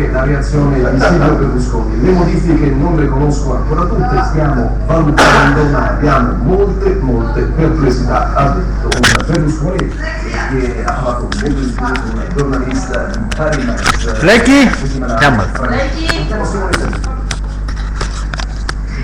anche la reazione di Silvio Berlusconi. Le modifiche non le conosco ancora tutte, stiamo valutando, ma abbiamo molte perplessità, ha detto un Berlusconi che ha fatto un molto di più con una giornalista di Paris. Lecchi?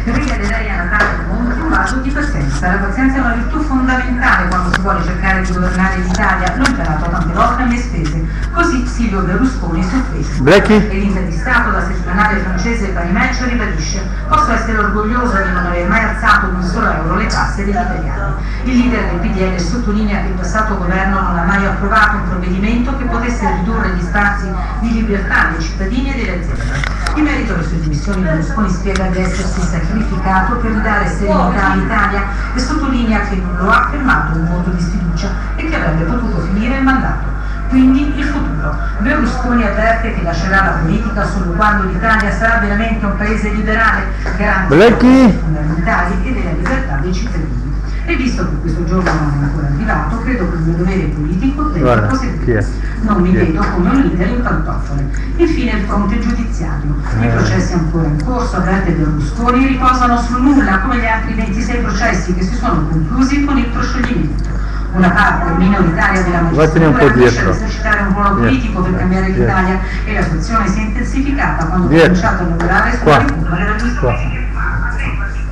Ride lei a Natale ma tutti pazienza. La pazienza è una virtù fondamentale quando si vuole cercare di governare l'Italia. L'ho imparato tante volte a mie spese. Così Silvio Berlusconi su Facebook. E l'intervistato da settimanale francese Paris Match ribadisce: posso essere orgoglioso di non aver mai alzato di un solo euro le tasse degli italiani. Il leader del PDL sottolinea che il passato governo non ha mai approvato un provvedimento che potesse ridurre gli spazi di libertà dei cittadini e delle aziende. In merito alle sue dimissioni, Berlusconi spiega di essersi sacrificato per ridare serenità all'Italia e sottolinea che non lo ha fermato un voto di sfiducia e che avrebbe potuto finire il mandato. Quindi il futuro. Berlusconi avverte che lascerà la politica solo quando l'Italia sarà veramente un paese liberale, garante dei diritti fondamentali e della libertà dei cittadini. E visto che questo giorno non è ancora arrivato, credo che il mio dovere politico debba proseguire. Non mi vedo come un leader in pantofole. Infine il fronte giudiziario. I processi ancora in corso, avverte Berlusconi, riposano sul nulla, come gli altri 26 processi che si sono conclusi con il proscioglimento. Una parte minoritaria della magistratura riesce ad esercitare un ruolo politico per cambiare l'Italia e la situazione si è intensificata quando ha cominciato a lavorare sulla riforma della giustizia.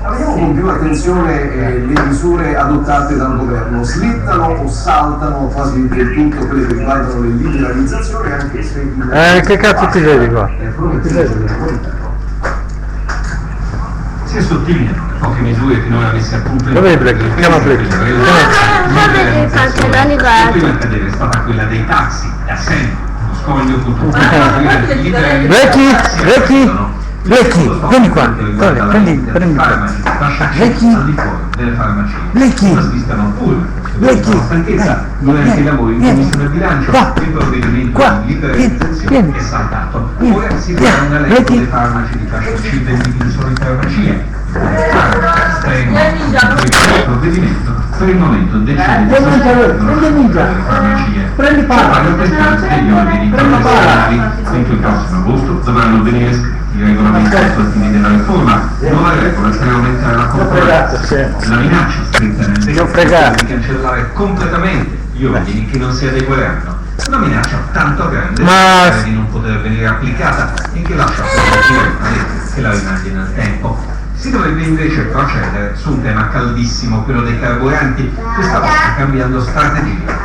Vediamo con più attenzione le misure adottate dal governo. Slittano o saltano quasi del tutto quelle che riguardano le liberalizzazioni, anche se... che cazzo ti vedi qua? Si è sottolinea poche misure che noi avessi appunto... Dove è Black? Chiama Black. La prima a cadere è stata quella dei taxi, da sempre, lo scoglio culturale. Lecchi, vieni qua, prendi qua. Lecchi, la stanchezza durante i lavori in commissione bilancio, il provvedimento di liberalizzazione è saltato. Ora si fa una legge dei farmaci di fascia C vendibili solo in farmacia. Il provvedimento per il momento decide di sostituire le farmacie. Prendi degli ordini professionali entro il prossimo agosto dovranno venire scritti i regolamenti attuativi della riforma, nuove regole per aumentare la concorrenza. La minaccia scritta nel decreto di cancellare completamente gli ordini che non si adegueranno. Una minaccia tanto grande di non poter venire applicata e che lascia presagire che la rimandi nel tempo. Si dovrebbe invece procedere su un tema caldissimo, quello dei carburanti, questa volta cambiando strategia.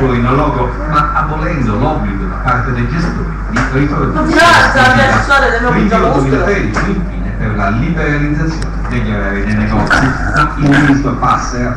In logo, ma abolendo l'obbligo da parte dei gestori di ritornare ritiro 2013 infine per la liberalizzazione degli orari dei negozi. Il ministro Passera